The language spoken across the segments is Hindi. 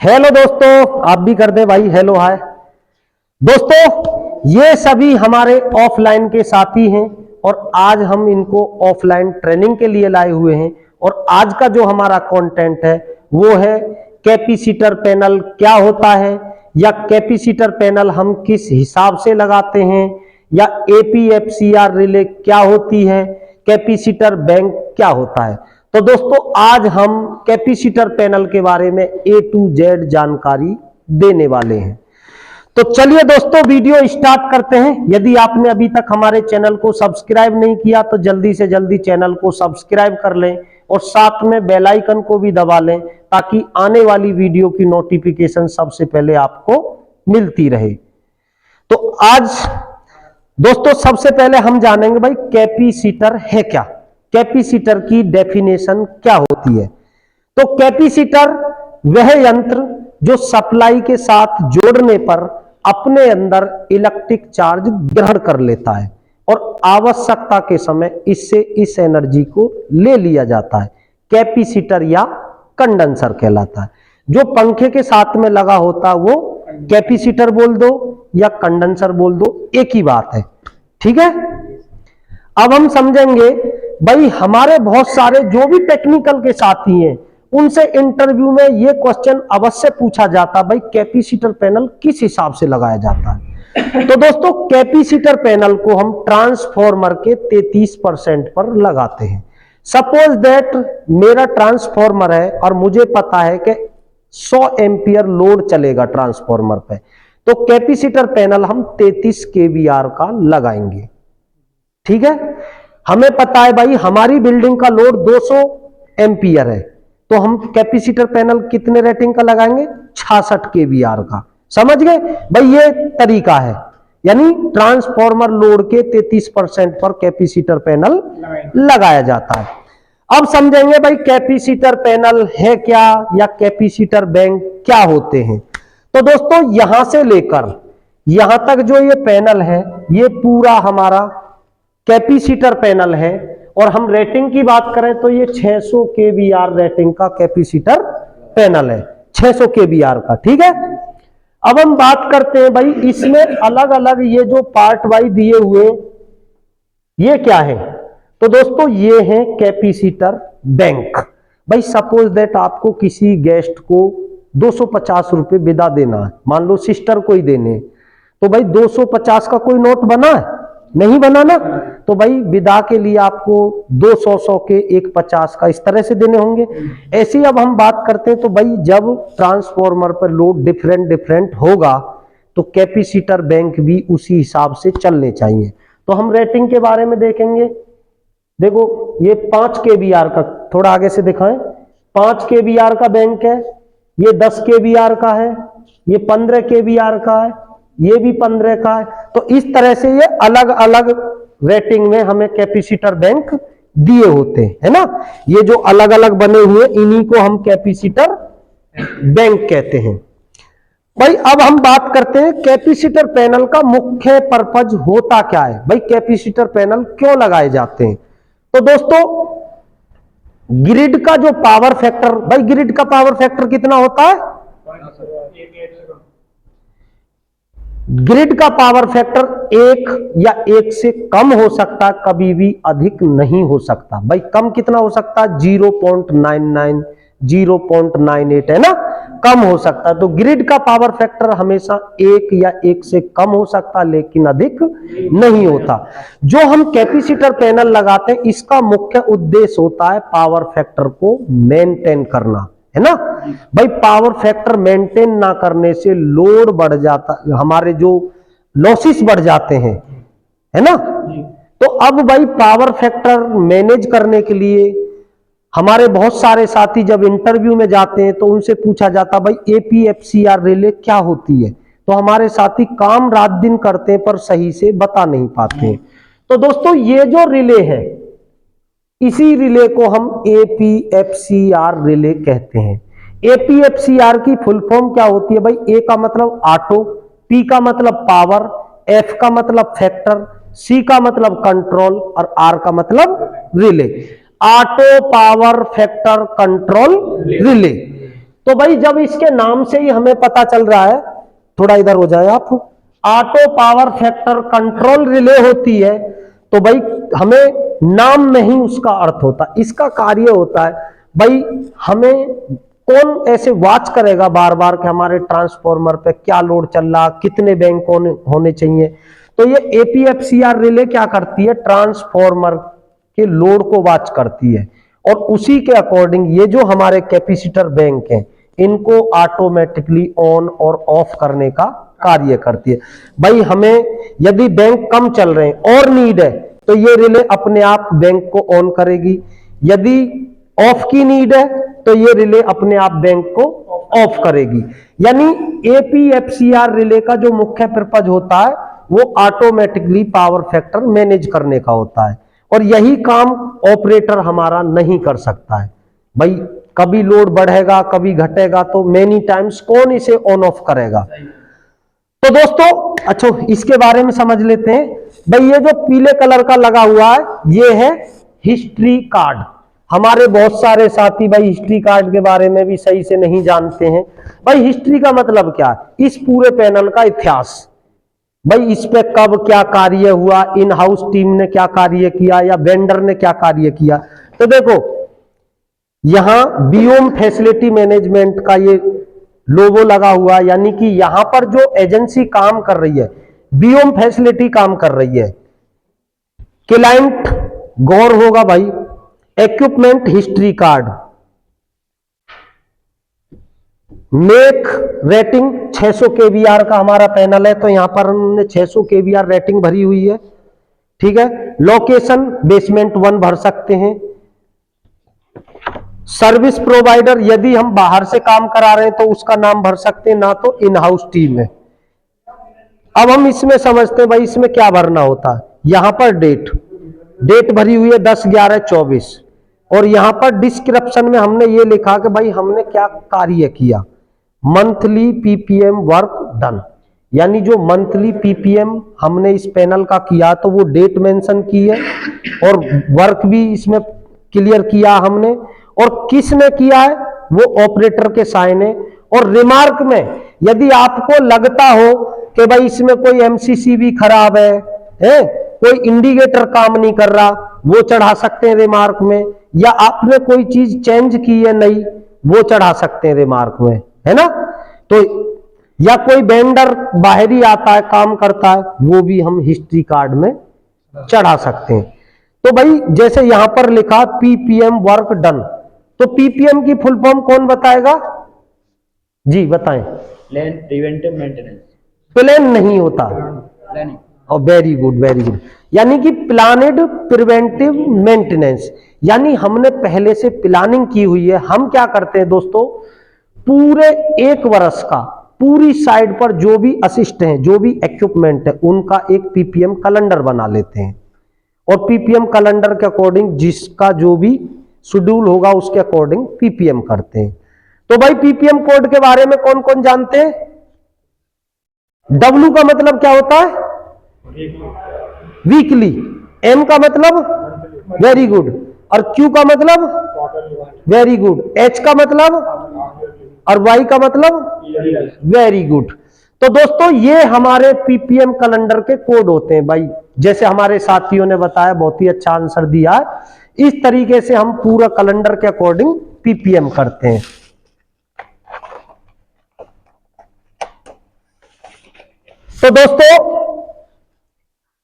हेलो दोस्तों, आप भी कर दे भाई हेलो हाय। दोस्तों ये सभी हमारे ऑफलाइन के साथी हैं और आज हम इनको ऑफलाइन ट्रेनिंग के लिए लाए हुए हैं। और आज का जो हमारा कंटेंट है वो है कैपेसिटर पैनल क्या होता है, या कैपेसिटर पैनल हम किस हिसाब से लगाते हैं, या एपीएफसीआर रिले क्या होती है, कैपेसिटर बैंक क्या होता है। तो दोस्तों आज हम कैपेसिटर पैनल के बारे में A to Z जानकारी देने वाले हैं। तो चलिए दोस्तों वीडियो स्टार्ट करते हैं। यदि आपने अभी तक हमारे चैनल को सब्सक्राइब नहीं किया तो जल्दी से जल्दी चैनल को सब्सक्राइब कर लें और साथ में बेल आइकन को भी दबा लें ताकि आने वाली वीडियो की नोटिफिकेशन सबसे पहले आपको मिलती रहे। तो आज दोस्तों सबसे पहले हम जानेंगे भाई कैपेसिटर है क्या, कैपेसिटर की डेफिनेशन क्या होती है। तो कैपेसिटर वह यंत्र जो सप्लाई के साथ जोड़ने पर अपने अंदर इलेक्ट्रिक चार्ज ग्रहण कर लेता है और आवश्यकता के समय इससे इस एनर्जी को ले लिया जाता है। कैपेसिटर या कंडेंसर कहलाता है। जो पंखे के साथ में लगा होता है वो कैपेसिटर बोल दो या कंडेंसर बोल दो, एक ही बात है। ठीक है, अब हम समझेंगे भाई हमारे बहुत सारे जो भी टेक्निकल के साथी हैं उनसे इंटरव्यू में ये क्वेश्चन अवश्य पूछा जाता है, भाई कैपेसिटर पैनल किस हिसाब से लगाया जाता है। तो दोस्तों कैपेसिटर पैनल को हम ट्रांसफॉर्मर के 33% पर लगाते हैं। सपोज दैट मेरा ट्रांसफॉर्मर है और मुझे पता है कि 100 एम्पियर लोड चलेगा ट्रांसफॉर्मर पे, तो कैपेसिटर पैनल हम 33 kVAr का लगाएंगे। ठीक है, हमें पता है भाई हमारी बिल्डिंग का लोड 200 एम्पियर है, तो हम कैपेसिटर पैनल कितने रेटिंग का लगाएंगे, 66 kVAr का। समझ गए भाई, ये तरीका है। यानी ट्रांसफॉर्मर लोड के 33% पर कैपेसिटर पैनल लगाया जाता है। अब समझेंगे भाई कैपेसिटर पैनल है क्या या कैपेसिटर बैंक क्या होते हैं। तो दोस्तों यहां से लेकर यहां तक जो ये पैनल है ये पूरा हमारा कैपेसिटर पैनल है। और हम रेटिंग की बात करें तो ये 600 kVAr रेटिंग का कैपेसिटर पैनल है, 600 kVAr का। ठीक है, अब हम बात करते हैं भाई इसमें अलग अलग ये जो पार्ट वाइज दिए हुए ये क्या है। तो दोस्तों ये है कैपेसिटर बैंक। भाई सपोज दैट आपको किसी गेस्ट को 250 रुपए विदा देना है, मान लो सिस्टर को ही देने, तो भाई 250 का कोई नोट बना है, नहीं बना ना। तो भाई विदा के लिए आपको 200 के एक 50 का इस तरह से देने होंगे। ऐसे ही अब हम बात करते हैं तो भाई जब ट्रांसफॉर्मर पर लोड डिफरेंट डिफरेंट होगा तो कैपेसिटर बैंक भी उसी हिसाब से चलने चाहिए। तो हम रेटिंग के बारे में देखेंगे। देखो ये 5 kVAr का, थोड़ा आगे से दिखाएं, 5 kVAr का बैंक है, ये 10 kVAr का है, ये 15 kVAr का है, ये भी 15 का है। तो इस तरह से ये अलग अलग रेटिंग में हमें कैपेसिटर बैंक दिए होते हैं, है ना। ये जो अलग अलग बने हुए इन्हीं को हम कैपेसिटर बैंक कहते हैं। भाई अब हम बात करते हैं कैपेसिटर पैनल का मुख्य पर्पज होता क्या है। भाई कैपेसिटर पैनल क्यों लगाए जाते हैं। तो दोस्तों ग्रिड का जो पावर फैक्टर, भाई ग्रिड का पावर फैक्टर कितना होता है, ग्रिड का पावर फैक्टर 1 या 1 से कम हो सकता है, कभी भी अधिक नहीं हो सकता। भाई कम कितना हो सकता है, 0.99 0.98 है ना, कम हो सकता है। तो ग्रिड का पावर फैक्टर हमेशा 1 या 1 से कम हो सकता है लेकिन अधिक नहीं होता। जो हम कैपेसिटर पैनल लगाते हैं इसका मुख्य उद्देश्य होता है पावर फैक्टर को मेंटेन करना, है ना। भाई पावर फैक्टर मेंटेन ना करने से लोड बढ़ जाता, हमारे जो लॉसेस बढ़ जाते हैं, है ना। तो अब भाई पावर फैक्टर मैनेज करने के लिए हमारे बहुत सारे साथी जब इंटरव्यू में जाते हैं तो उनसे पूछा जाता भाई एपीएफसीआर रिले क्या होती है। तो हमारे साथी काम रात दिन करते हैं पर सही से बता नहीं पाते हैं। तो दोस्तों ये जो रिले है इसी रिले को हम एपीएफसीआर रिले कहते हैं। एपीएफसीआर की फुल फॉर्म क्या होती है भाई, ए का मतलब ऑटो, पी का मतलब पावर, एफ का मतलब फैक्टर, सी का मतलब कंट्रोल और आर का मतलब relay. Auto power factor control relay. तो भाई जब इसके नाम से ही हमें पता चल रहा है, थोड़ा इधर हो जाए आप, auto power factor control relay होती है, तो भाई हमें नाम में ही उसका अर्थ होता है, इसका कार्य होता है भाई हमें कौन ऐसे वॉच करेगा बार बार कि हमारे ट्रांसफॉर्मर पे क्या लोड चल रहा, कितने बैंक होने चाहिए। तो ये एपीएफसीआर रिले क्या करती है, ट्रांसफॉर्मर के लोड को वॉच करती है और उसी के अकॉर्डिंग ये जो हमारे कैपेसिटर बैंक हैं इनको ऑटोमेटिकली ऑन और ऑफ करने का कार्य करती है। भाई हमें यदि बैंक कम चल रहे हैं और नीड है तो ये रिले अपने आप बैंक को ऑन करेगी, यदि ऑफ की नीड है तो ये रिले अपने आप बैंक को ऑफ करेगी। यानी एपीएफसीआर रिले का जो मुख्य पर्पज होता है वो ऑटोमेटिकली पावर फैक्टर मैनेज करने का होता है और यही काम ऑपरेटर हमारा नहीं कर सकता है। भाई कभी लोड बढ़ेगा कभी घटेगा तो मेनी टाइम्स कौन इसे ऑन ऑफ करेगा। तो दोस्तों अच्छा इसके बारे में समझ लेते हैं। भाई ये जो पीले कलर का लगा हुआ है ये है हिस्ट्री कार्ड। हमारे बहुत सारे साथी भाई हिस्ट्री कार्ड के बारे में भी सही से नहीं जानते हैं। भाई हिस्ट्री का मतलब क्या है, इस पूरे पैनल का इतिहास, भाई इस पे कब क्या कार्य हुआ, इन हाउस टीम ने क्या कार्य किया या वेंडर ने क्या कार्य किया। तो देखो यहां बियोम फैसिलिटी मैनेजमेंट का ये लोगो लगा हुआ, यानी कि यहां पर जो एजेंसी काम कर रही है बियोम फैसिलिटी काम कर रही है। क्लाइंट गौर होगा भाई, equipment history card, make rating 600 KVR का हमारा पैनल है तो यहां पर हमने 600 केवीआर रेटिंग भरी हुई है, ठीक है। लोकेशन बेसमेंट 1 भर सकते हैं। सर्विस प्रोवाइडर यदि हम बाहर से काम करा रहे हैं तो उसका नाम भर सकते हैं, ना तो इन हाउस टीम है। अब हम इसमें समझते हैं भाई इसमें क्या भरना होता है। यहां पर डेट भरी हुई है 10/11/24 और यहां पर डिस्क्रिप्शन में हमने ये लिखा कि भाई हमने क्या कार्य किया, मंथली पीपीएम वर्क डन, यानी जो मंथली पीपीएम हमने इस पैनल का किया तो वो डेट मेंशन की है और वर्क भी इसमें क्लियर किया हमने, और किसने किया है वो ऑपरेटर के साइन है। और रिमार्क में यदि आपको लगता हो कि भाई इसमें कोई एमसीसी भी खराब है, कोई इंडिकेटर काम नहीं कर रहा, वो चढ़ा सकते हैं रिमार्क में, या आपने कोई चीज चेंज की है नहीं वो चढ़ा सकते हैं रिमार्क में, है ना। तो या कोई वेंडर बाहरी आता है काम करता है वो भी हम हिस्ट्री कार्ड में चढ़ा सकते हैं। तो भाई जैसे यहां पर लिखा पीपीएम वर्क डन, तो पीपीएम की फुल फॉर्म कौन बताएगा जी, बताएं। Plan preventive maintenance. प्लान नहीं होता, प्लानिंग। और वेरी गुड वेरी गुड, यानी कि प्लानिड प्रिवेंटिव मेंटेनेंस, यानी हमने पहले से प्लानिंग की हुई है। हम क्या करते हैं दोस्तों, पूरे 1 वर्ष का पूरी साइड पर जो भी असिस्ट हैं जो भी इक्विपमेंट है उनका एक पीपीएम कैलेंडर बना लेते हैं और पीपीएम कैलेंडर के अकॉर्डिंग जिसका जो भी शेड्यूल होगा उसके अकॉर्डिंग पीपीएम करते हैं। तो भाई पीपीएम कोड के बारे में कौन कौन जानते हैं। डब्ल्यू का मतलब क्या होता है, वीकली। एम का मतलब वेरी गुड, और क्यू का मतलब वेरी गुड, एच का मतलब, और वाई का मतलब वेरी गुड। तो दोस्तों ये हमारे पीपीएम कैलेंडर के कोड होते हैं भाई, जैसे हमारे साथियों ने बताया, बहुत ही अच्छा आंसर दिया है। इस तरीके से हम पूरा कैलेंडर के अकॉर्डिंग पीपीएम करते हैं। तो दोस्तों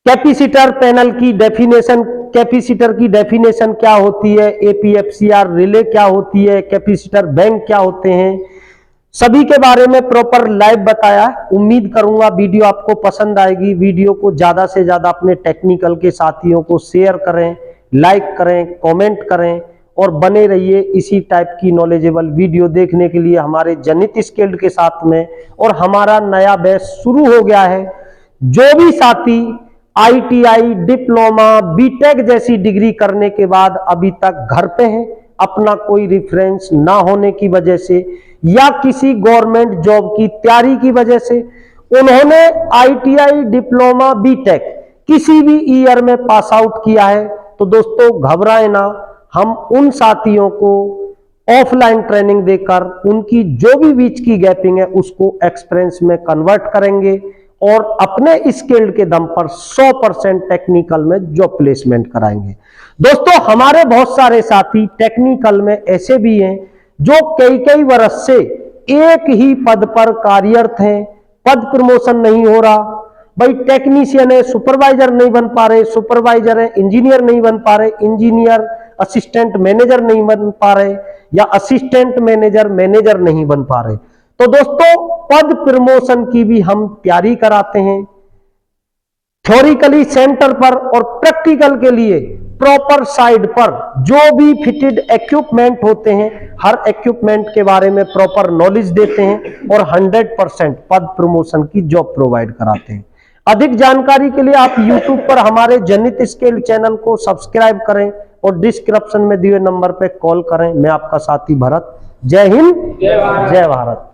कैपेसिटर पैनल की डेफिनेशन, कैपेसिटर की डेफिनेशन क्या होती है, एपीएफसीआर रिले क्या होती है, कैपेसिटर बैंक क्या होते हैं, सभी के बारे में प्रॉपर लाइव बताया। उम्मीद करूंगा वीडियो आपको पसंद आएगी। वीडियो को ज्यादा से ज्यादा अपने टेक्निकल के साथियों को शेयर करें, लाइक करें, कमेंट करें और बने रहिए इसी टाइप की नॉलेजेबल वीडियो देखने के लिए हमारे जनित स्किल्ड के साथ में। और हमारा नया बैच शुरू हो गया है। जो भी साथी आईटीआई, डिप्लोमा, बीटेक जैसी डिग्री करने के बाद अभी तक घर पे हैं, अपना कोई रेफरेंस ना होने की वजह से या किसी गवर्नमेंट जॉब की तैयारी की वजह से उन्होंने आईटीआई, डिप्लोमा, बीटेक किसी भी ईयर में पास आउट किया है, तो दोस्तों घबराए ना, हम उन साथियों को ऑफलाइन ट्रेनिंग देकर उनकी जो भी बीच की गैपिंग है उसको एक्सपीरियंस में कन्वर्ट करेंगे और अपने स्किल्ड के दम पर 100% टेक्निकल में जॉब प्लेसमेंट कराएंगे। दोस्तों, हमारे बहुत सारे साथी टेक्निकल में ऐसे भी हैं जो कई कई वर्ष से एक ही पद पर कार्यरत हैं, पद प्रमोशन नहीं हो रहा। भाई टेक्नीशियन है, सुपरवाइजर नहीं बन पा रहे, सुपरवाइजर है, इंजीनियर नहीं बन पा रहे, इंजीनियर असिस्टेंट मैनेजर नहीं बन पा रहे, या असिस्टेंट मैनेजर मैनेजर नहीं बन पा रहे। तो दोस्तों, पद प्रमोशन की भी हम तैयारी कराते हैं थ्योरिकली सेंटर पर, और प्रैक्टिकल के लिए प्रॉपर साइड पर जो भी फिटेड इक्विपमेंट होते हैं, हर इक्विपमेंट के बारे में प्रॉपर नॉलेज देते हैं और 100% पद प्रमोशन की जॉब प्रोवाइड कराते हैं। अधिक जानकारी के लिए आप YouTube पर हमारे जनित स्किल चैनल को सब्सक्राइब करें और डिस्क्रिप्शन में दिए नंबर पे कॉल करें। मैं आपका साथी भरत। जय हिंद, जय भारत।